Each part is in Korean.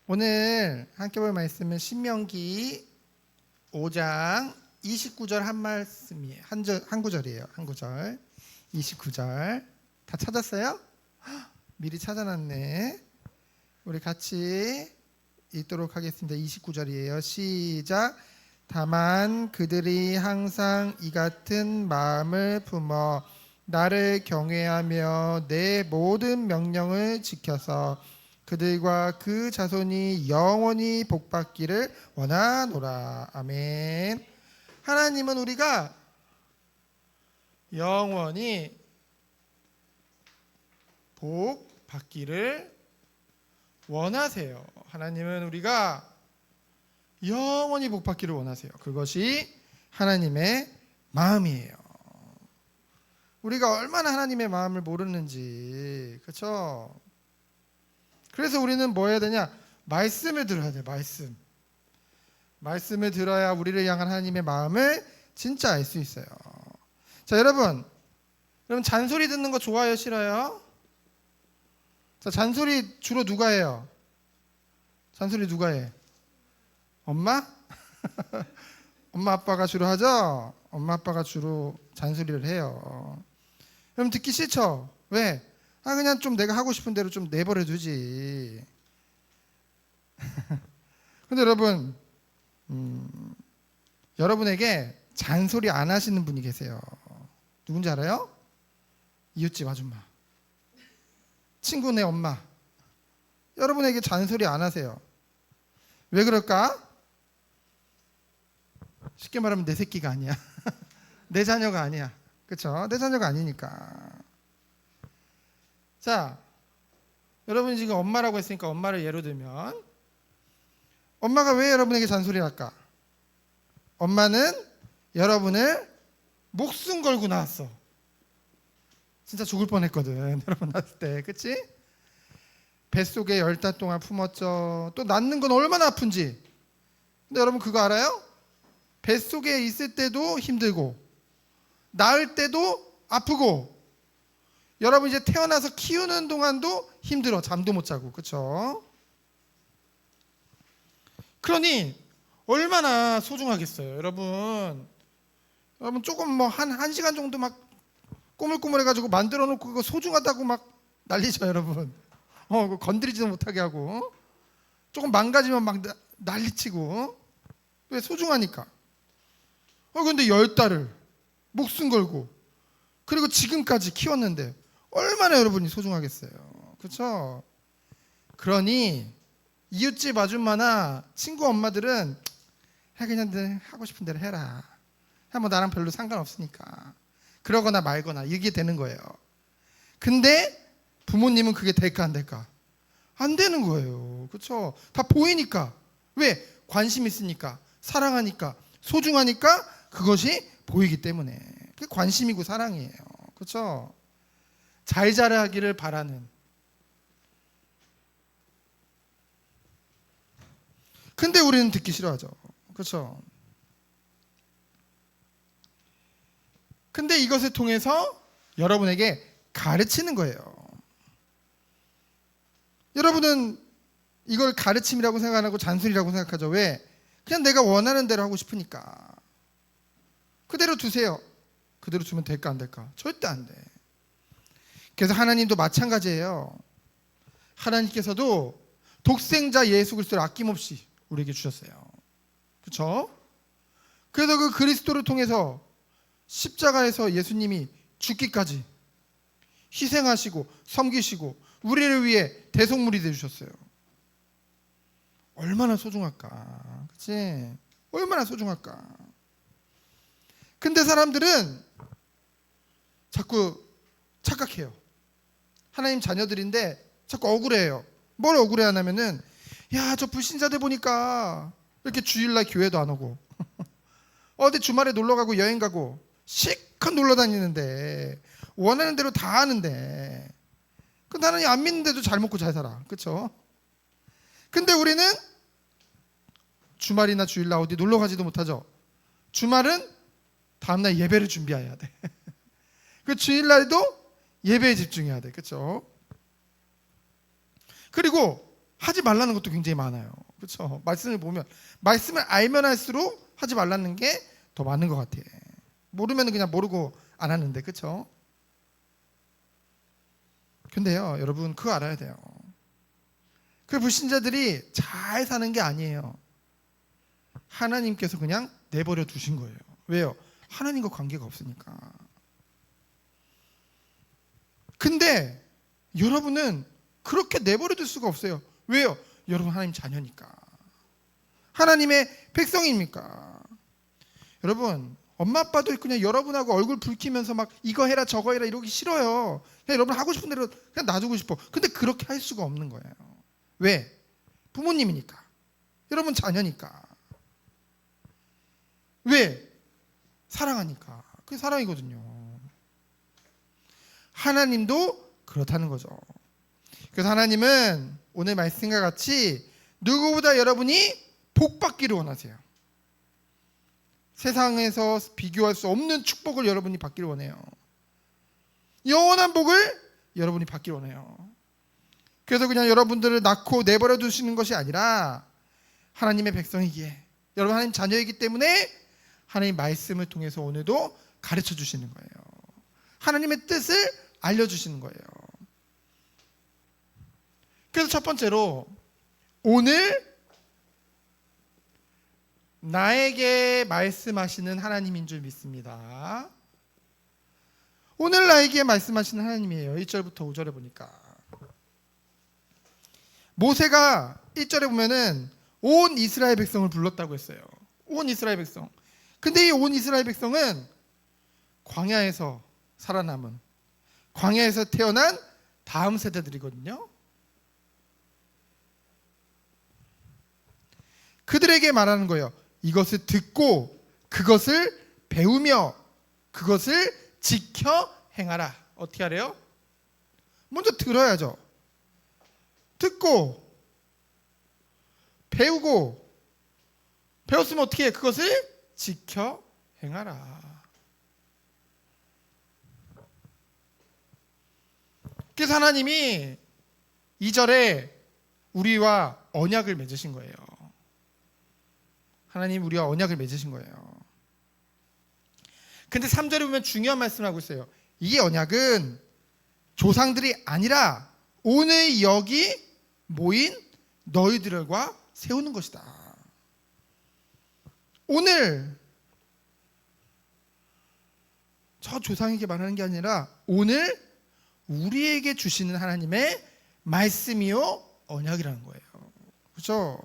오늘 함께 볼 말씀은 신명기 5장 29절 한 말씀이에요. 한 구절이에요. 한 구절. 29절. 다 찾았어요? 미리 찾아놨네. 우리 같이 읽도록 하겠습니다. 29절이에요. 시작. 다만 그들이 항상 이 같은 마음을 품어 나를 경외하며 내 모든 명령을 지켜서 그들과 그 자손이 영원히 복받기를 원하노라. 아멘. 하나님은 우리가 영원히 복받기를 원하세요. 하나님은 우리가 영원히 복받기를 원하세요. 그것이 하나님의 마음이에요. 우리가 얼마나 하나님의 마음을 모르는지, 그렇죠? 그래서 우리는 뭐 해야 되냐? 말씀을 들어야 돼. 말씀을 들어야 우리를 향한 하나님의 마음을 진짜 알 수 있어요. 자, 여러분 잔소리 듣는 거 좋아요, 싫어요? 자, 잔소리 주로 누가 해요? 잔소리 누가 해? 엄마? 엄마 아빠가 주로 하죠? 엄마 아빠가 주로 잔소리를 해요. 그럼 듣기 싫죠? 왜? 그냥 좀 내가 하고 싶은 대로 좀 내버려 두지. 근데 여러분, 여러분에게 잔소리 안 하시는 분이 계세요. 누군지 알아요? 이웃집 아줌마, 친구네 엄마. 여러분에게 잔소리 안 하세요. 왜 그럴까? 쉽게 말하면 내 새끼가 아니야. 내 자녀가 아니야. 그렇죠? 내 자녀가 아니니까. 자, 여러분이 지금 엄마라고 했으니까 엄마를 예로 들면, 엄마가 왜 여러분에게 잔소리를 할까? 엄마는 여러분을 목숨 걸고 낳았어. 진짜 죽을 뻔했거든. 여러분 낳았을 때, 그치? 뱃속에 10달 동안 품었죠. 또 낳는 건 얼마나 아픈지. 근데 여러분 그거 알아요? 뱃속에 있을 때도 힘들고 낳을 때도 아프고, 여러분 이제 태어나서 키우는 동안도 힘들어. 잠도 못 자고. 그렇죠? 그러니 얼마나 소중하겠어요. 여러분 조금 뭐 한 시간 정도 막 꼬물꼬물해가지고 만들어 놓고 그거 소중하다고 막 난리죠. 여러분 그거 건드리지도 못하게 하고, 조금 망가지면 막 난리치고. 왜? 소중하니까. 근데 10달을 목숨 걸고, 그리고 지금까지 키웠는데 얼마나 여러분이 소중하겠어요. 그렇죠? 그러니 이웃집 아줌마나 친구 엄마들은 그냥 하고 싶은 대로 해라. 뭐 나랑 별로 상관없으니까. 그러거나 말거나 이게 되는 거예요. 근데 부모님은 그게 될까 안 될까? 안 되는 거예요. 그렇죠? 다 보이니까. 왜? 관심 있으니까, 사랑하니까, 소중하니까 그것이 보이기 때문에. 그게 관심이고 사랑이에요. 그렇죠? 잘 자라기를 바라는. 근데 우리는 듣기 싫어하죠. 그렇죠? 근데 이것을 통해서 여러분에게 가르치는 거예요. 여러분은 이걸 가르침이라고 생각 안 하고 잔소리라고 생각하죠. 왜? 그냥 내가 원하는 대로 하고 싶으니까. 그대로 두세요. 그대로 주면 될까 안 될까? 절대 안 돼. 그래서 하나님도 마찬가지예요. 하나님께서도 독생자 예수 그리스도를 아낌없이 우리에게 주셨어요. 그렇죠? 그래서 그 그리스도를 통해서 십자가에서 예수님이 죽기까지 희생하시고 섬기시고 우리를 위해 대속물이 되주셨어요. 얼마나 소중할까? 그치? 얼마나 소중할까? 근데 사람들은 자꾸 착각해요. 하나님 자녀들인데 자꾸 억울해요. 뭘 억울해하냐면은, 야, 저 불신자들 보니까 이렇게 주일날 교회도 안 오고 어디 주말에 놀러 가고 여행 가고 실컷 놀러 다니는데 원하는 대로 다 하는데, 근데 하나님 안 믿는데도 잘 먹고 잘 살아. 그렇죠? 근데 우리는 주말이나 주일날 어디 놀러 가지도 못하죠. 주말은 다음날 예배를 준비해야 돼. 그 주일날도 예배에 집중해야 돼. 그렇죠? 그리고 하지 말라는 것도 굉장히 많아요. 그렇죠? 말씀을 보면, 말씀을 알면 할수록 하지 말라는 게 더 많은 것 같아. 모르면 그냥 모르고 안 하는데, 그렇죠? 근데요, 여러분 그거 알아야 돼요. 그 불신자들이 잘 사는 게 아니에요. 하나님께서 그냥 내버려 두신 거예요. 왜요? 하나님과 관계가 없으니까. 근데 여러분은 그렇게 내버려 둘 수가 없어요. 왜요? 여러분 하나님 자녀니까. 하나님의 백성입니까? 여러분 엄마 아빠도 그냥 여러분하고 얼굴 붉히면서 막 이거 해라 저거 해라 이러기 싫어요. 그냥 여러분 하고 싶은 대로 그냥 놔두고 싶어. 근데 그렇게 할 수가 없는 거예요. 왜? 부모님이니까. 여러분 자녀니까. 왜? 사랑하니까. 그게 사랑이거든요. 하나님도 그렇다는 거죠. 그래서 하나님은 오늘 말씀과 같이 누구보다 여러분이 복받기를 원하세요. 세상에서 비교할 수 없는 축복을 여러분이 받기를 원해요. 영원한 복을 여러분이 받기를 원해요. 그래서 그냥 여러분들을 낳고 내버려 두시는 것이 아니라 하나님의 백성이기에, 여러분 하나님 자녀이기 때문에 하나님 말씀을 통해서 오늘도 가르쳐 주시는 거예요. 하나님의 뜻을 알려주시는 거예요. 그래서 첫 번째로 오늘 나에게 말씀하시는 하나님인 줄 믿습니다. 오늘 나에게 말씀하시는 하나님이에요. 1절부터 5절에 보니까 모세가 1절에 보면은 온 이스라엘 백성을 불렀다고 했어요. 온 이스라엘 백성. 근데 이 온 이스라엘 백성은 광야에서 살아남은, 광야에서 태어난 다음 세대들이거든요. 그들에게 말하는 거예요. 이것을 듣고 그것을 배우며 그것을 지켜 행하라. 어떻게 하래요? 먼저 들어야죠. 듣고 배우고, 배웠으면 어떻게 해? 그것을 지켜 행하라. 그래서 하나님이 2절에 우리와 언약을 맺으신 거예요. 하나님 우리와 언약을 맺으신 거예요. 근데 3절에 보면 중요한 말씀을 하고 있어요. 이 언약은 조상들이 아니라 오늘 여기 모인 너희들과 세우는 것이다. 오늘 저 조상에게 말하는 게 아니라 오늘 우리에게 주시는 하나님의 말씀이요 언약이라는 거예요. 그렇죠?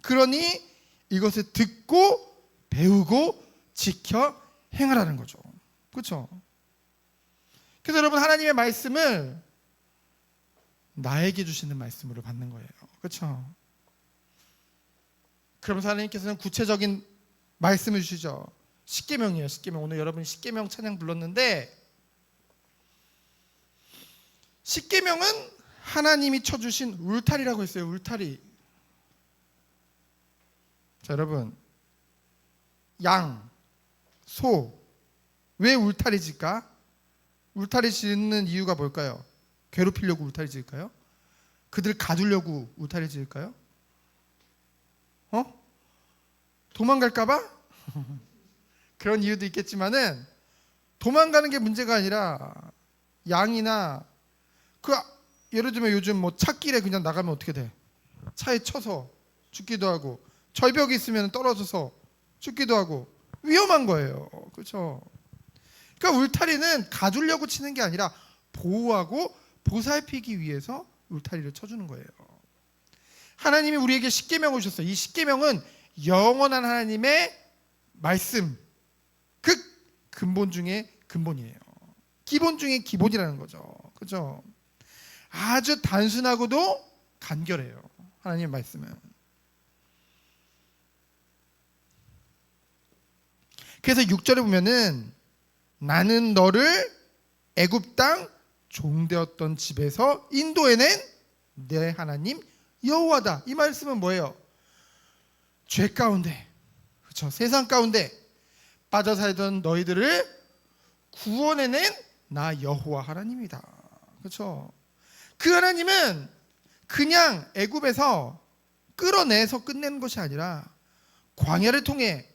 그러니 이것을 듣고 배우고 지켜 행하라는 거죠. 그렇죠? 그래서 여러분 하나님의 말씀을 나에게 주시는 말씀으로 받는 거예요. 그렇죠? 그러면서 하나님께서는 구체적인 말씀을 주시죠. 십계명이에요. 십계명. 오늘 여러분 십계명 찬양 불렀는데 십계명은 하나님이 쳐주신 울타리라고 했어요. 울타리. 자, 여러분 양, 소 왜 울타리 짓까? 울타리 짓는 이유가 뭘까요? 괴롭히려고 울타리 지을까요? 그들 가두려고 울타리 지을까요? 도망갈까 봐? 그런 이유도 있겠지만은 도망가는 게 문제가 아니라 양이나 예를 들면 요즘 뭐 찻길에 그냥 나가면 어떻게 돼? 차에 쳐서 죽기도 하고 절벽이 있으면 떨어져서 죽기도 하고 위험한 거예요. 그렇죠? 그러니까 울타리는 가두려고 치는 게 아니라 보호하고 보살피기 위해서 울타리를 쳐주는 거예요. 하나님이 우리에게 십계명을 주셨어요. 이 십계명은 영원한 하나님의 말씀, 그 근본 중에 근본이에요. 기본 중에 기본이라는 거죠. 그렇죠? 아주 단순하고도 간결해요. 하나님의 말씀은. 그래서 6절에 보면은 나는 너를 애굽 땅 종되었던 집에서 인도해낸 내 하나님 여호와다. 이 말씀은 뭐예요? 죄 가운데, 그렇죠? 세상 가운데 빠져 살던 너희들을 구원해낸 나 여호와 하나님이다. 그렇죠? 그 하나님은 그냥 애굽에서 끌어내서 끝내는 것이 아니라 광야를 통해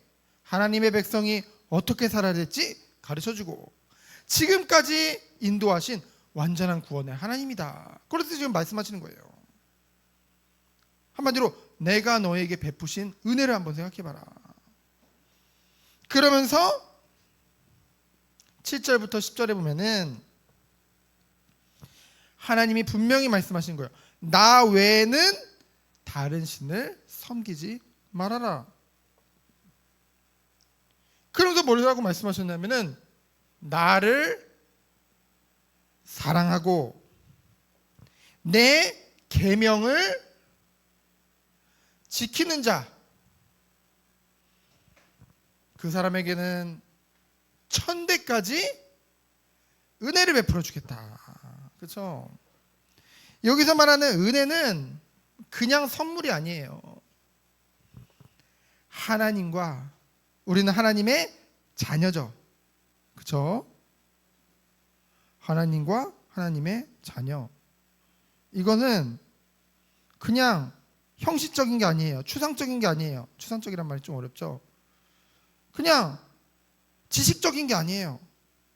하나님의 백성이 어떻게 살아야 될지 가르쳐주고 지금까지 인도하신 완전한 구원의 하나님이다. 그래서 지금 말씀하시는 거예요. 한마디로 내가 너에게 베푸신 은혜를 한번 생각해봐라. 그러면서 7절부터 10절에 보면은 하나님이 분명히 말씀하신 거예요. 나 외에는 다른 신을 섬기지 말아라. 그러면서 뭐라고 말씀하셨냐면은 나를 사랑하고 내 계명을 지키는 자, 그 사람에게는 천대까지 은혜를 베풀어 주겠다. 그렇죠? 여기서 말하는 은혜는 그냥 선물이 아니에요. 하나님과 우리는 하나님의 자녀죠. 그렇죠? 하나님과 하나님의 자녀. 이거는 그냥 형식적인 게 아니에요. 추상적인 게 아니에요. 추상적이란 말이 좀 어렵죠. 그냥 지식적인 게 아니에요.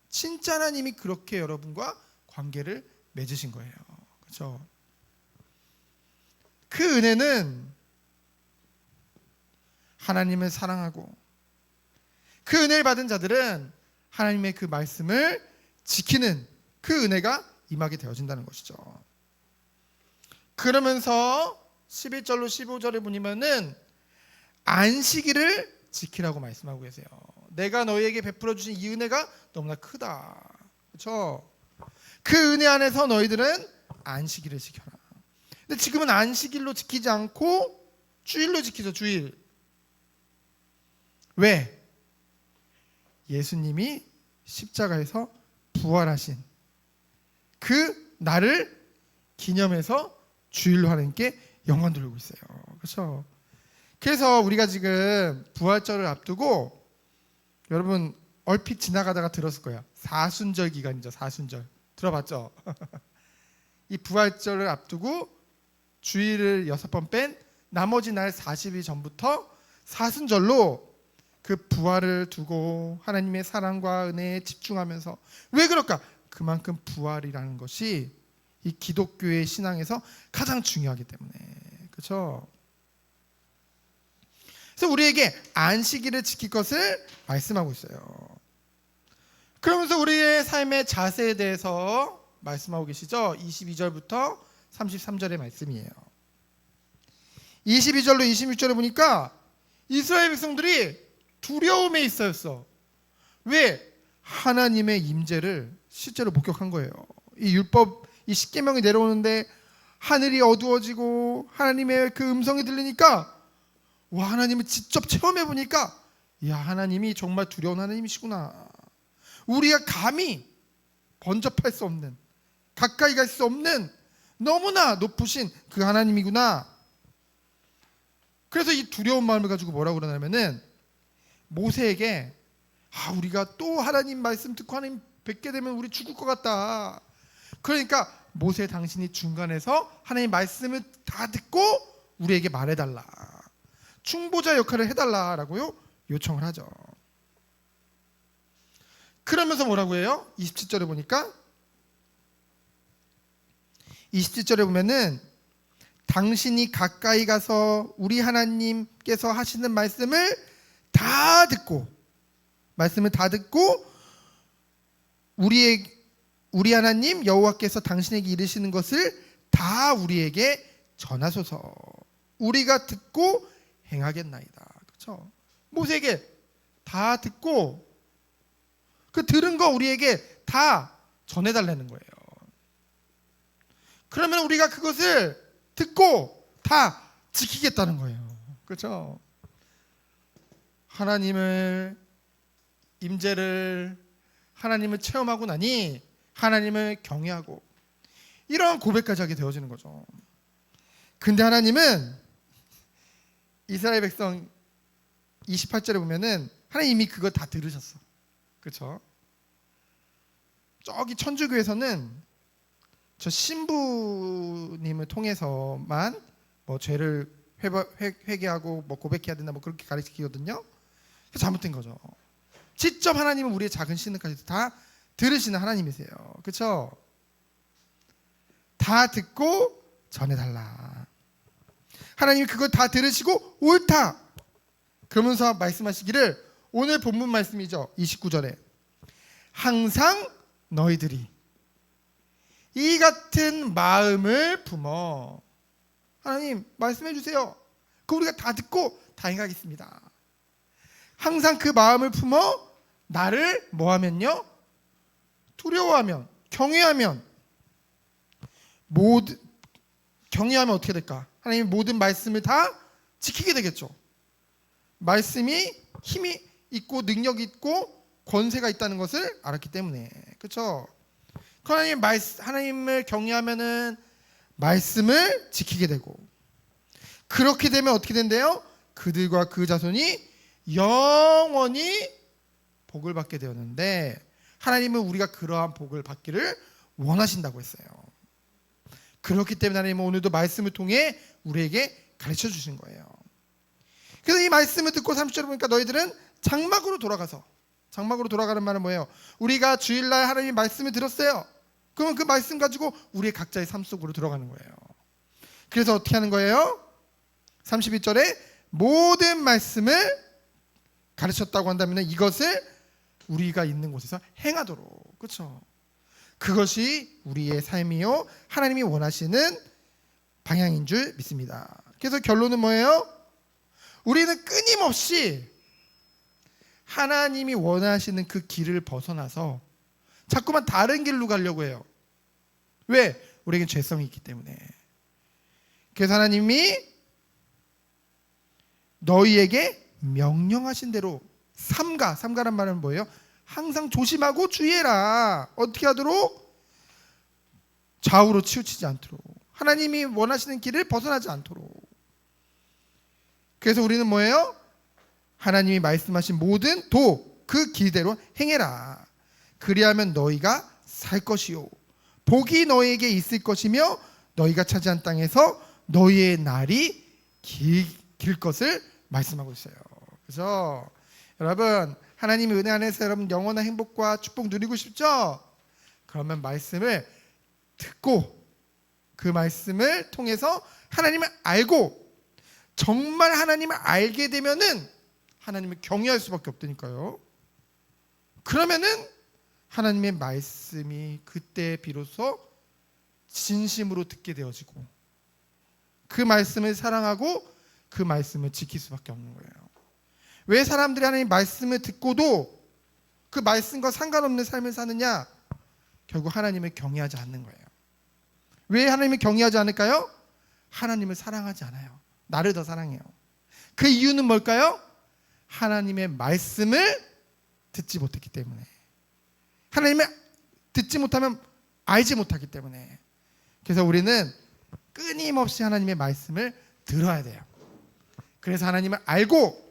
진짜 하나님이 그렇게 여러분과 관계를 맺으신 거예요. 그렇죠? 그 은혜는 하나님을 사랑하고 그 은혜를 받은 자들은 하나님의 그 말씀을 지키는 그 은혜가 임하게 되어진다는 것이죠. 그러면서 11절로 15절에 보면은 안식일을 지키라고 말씀하고 계세요. 내가 너희에게 베풀어 주신 이 은혜가 너무나 크다. 그렇죠? 그 은혜 안에서 너희들은 안식일을 지켜라. 근데 지금은 안식일로 지키지 않고 주일로 지키죠. 주일. 왜? 예수님이 십자가에서 부활하신 그 날을 기념해서 주일로 하나님께 영광 돌리고 있어요. 그렇죠? 그래서 우리가 지금 부활절을 앞두고 여러분 얼핏 지나가다가 들었을 거예요. 사순절 기간이죠. 사순절. 들어봤죠? 이 부활절을 앞두고 주일을 6번 뺀 나머지 날 40일 전부터 사순절로 그 부활을 두고 하나님의 사랑과 은혜에 집중하면서 왜 그럴까? 그만큼 부활이라는 것이 이 기독교의 신앙에서 가장 중요하기 때문에. 그렇죠? 그래서 우리에게 안식일을 지킬 것을 말씀하고 있어요. 그러면서 우리의 삶의 자세에 대해서 말씀하고 계시죠. 22절부터 33절의 말씀이에요. 22절로 26절에 보니까 이스라엘 백성들이 두려움에 있었어. 왜? 하나님의 임재를 실제로 목격한 거예요. 이 율법, 이 십계명이 내려오는데 하늘이 어두워지고 하나님의 그 음성이 들리니까 와, 하나님을 직접 체험해 보니까 야, 하나님이 정말 두려운 하나님이시구나. 우리가 감히 번접할 수 없는, 가까이 갈 수 없는 너무나 높으신 그 하나님이구나. 그래서 이 두려운 마음을 가지고 뭐라고 그러냐면은 모세에게 우리가 또 하나님 말씀 듣고 하나님 뵙게 되면 우리 죽을 것 같다. 그러니까 모세 당신이 중간에서 하나님 말씀을 다 듣고 우리에게 말해달라. 충보자 역할을 해달라라고요 요청을 하죠. 그러면서 뭐라고 해요? 27절에 보니까 27절에 보면은 당신이 가까이 가서 우리 하나님께서 하시는 말씀을 다 듣고 우리 하나님 여호와께서 당신에게 이르시는 것을 다 우리에게 전하소서. 우리가 듣고 행하겠나이다. 그렇죠? 모세에게 다 듣고 그 들은 거 우리에게 다 전해달라는 거예요. 그러면 우리가 그것을 듣고 다 지키겠다는 거예요. 그렇죠? 하나님을 임재를 하나님을 체험하고 나니 하나님을 경외하고 이러한 고백까지 하게 되어지는 거죠. 근데 하나님은 이스라엘 백성 28절에 보면은 하나님 이미 그거 다 들으셨어. 그렇죠? 저기 천주교에서는 저 신부님을 통해서만 뭐 죄를 회개하고 뭐 고백해야 된다 뭐 그렇게 가르치거든요. 잘못된 거죠. 직접 하나님은 우리의 작은 신음까지 다 들으시는 하나님이세요. 그렇죠? 다 듣고 전해달라. 하나님이 그걸 다 들으시고 옳다 그러면서 말씀하시기를, 오늘 본문 말씀이죠. 29절에 항상 너희들이 이 같은 마음을 품어. 하나님 말씀해 주세요. 그 우리가 다 듣고 다 행하겠습니다. 항상 그 마음을 품어 나를 뭐하면요? 두려워하면, 경외하면, 경외하면 어떻게 될까? 하나님 모든 말씀을 다 지키게 되겠죠. 말씀이 힘이 있고 능력이 있고 권세가 있다는 것을 알았기 때문에. 그렇죠? 하나님을 경외하면은 말씀을 지키게 되고, 그렇게 되면 어떻게 된대요? 그들과 그 자손이 영원히 복을 받게 되었는데, 하나님은 우리가 그러한 복을 받기를 원하신다고 했어요. 그렇기 때문에 하나님은 오늘도 말씀을 통해 우리에게 가르쳐 주신 거예요. 그래서 이 말씀을 듣고 30절에 보니까 너희들은 장막으로 돌아가서, 장막으로 돌아가는 말은 뭐예요? 우리가 주일날 하나님의 말씀을 들었어요. 그러면 그 말씀 가지고 우리의 각자의 삶 속으로 들어가는 거예요. 그래서 어떻게 하는 거예요? 31절에 모든 말씀을 가르쳤다고 한다면 이것을 우리가 있는 곳에서 행하도록. 그렇죠? 그것이 우리의 삶이요 하나님이 원하시는 방향인 줄 믿습니다. 그래서 결론은 뭐예요? 우리는 끊임없이 하나님이 원하시는 그 길을 벗어나서 자꾸만 다른 길로 가려고 해요. 왜? 우리에겐 죄성이 있기 때문에. 그래서 하나님이 너희에게 명령하신 대로 삼가란 말은 뭐예요? 항상 조심하고 주의해라. 어떻게 하도록? 좌우로 치우치지 않도록, 하나님이 원하시는 길을 벗어나지 않도록. 그래서 우리는 뭐예요? 하나님이 말씀하신 모든 그 길대로 행해라. 그리하면 너희가 살 것이요 복이 너희에게 있을 것이며 너희가 차지한 땅에서 너희의 날이 길 것을 말씀하고 있어요. 그래서 여러분, 하나님의 은혜 안에서 여러분 영원한 행복과 축복 누리고 싶죠? 그러면 말씀을 듣고 그 말씀을 통해서 하나님을 알고, 정말 하나님을 알게 되면은 하나님을 경외할 수밖에 없다니까요. 그러면은 하나님의 말씀이 그때 비로소 진심으로 듣게 되어지고, 그 말씀을 사랑하고 그 말씀을 지킬 수밖에 없는 거예요. 왜 사람들이 하나님 말씀을 듣고도 그 말씀과 상관없는 삶을 사느냐? 결국 하나님을 경외하지 않는 거예요. 왜 하나님을 경외하지 않을까요? 하나님을 사랑하지 않아요. 나를 더 사랑해요. 그 이유는 뭘까요? 하나님의 말씀을 듣지 못했기 때문에. 하나님을 듣지 못하면 알지 못하기 때문에. 그래서 우리는 끊임없이 하나님의 말씀을 들어야 돼요. 그래서 하나님을 알고,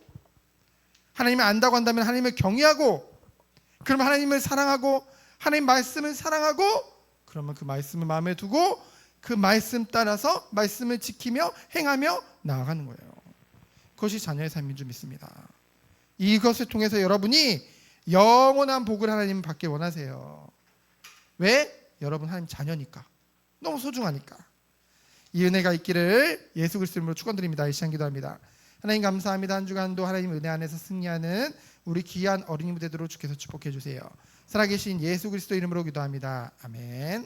하나님을 안다고 한다면 하나님을 경외하고, 그러면 하나님을 사랑하고, 하나님 말씀을 사랑하고, 그러면 그 말씀을 마음에 두고 그 말씀 따라서 말씀을 지키며 행하며 나아가는 거예요. 그것이 자녀의 삶인 줄 믿습니다. 이것을 통해서 여러분이 영원한 복을 하나님 받길 원하세요. 왜? 여러분 하나님 자녀니까. 너무 소중하니까. 이 은혜가 있기를 예수 그리스도 이름으로 축원드립니다. 이 시간 기도합니다. 하나님 감사합니다. 한 주간도 하나님 은혜 안에서 승리하는 우리 귀한 어린이 되도록 주께서 축복해 주세요. 살아계신 예수 그리스도 이름으로 기도합니다. 아멘.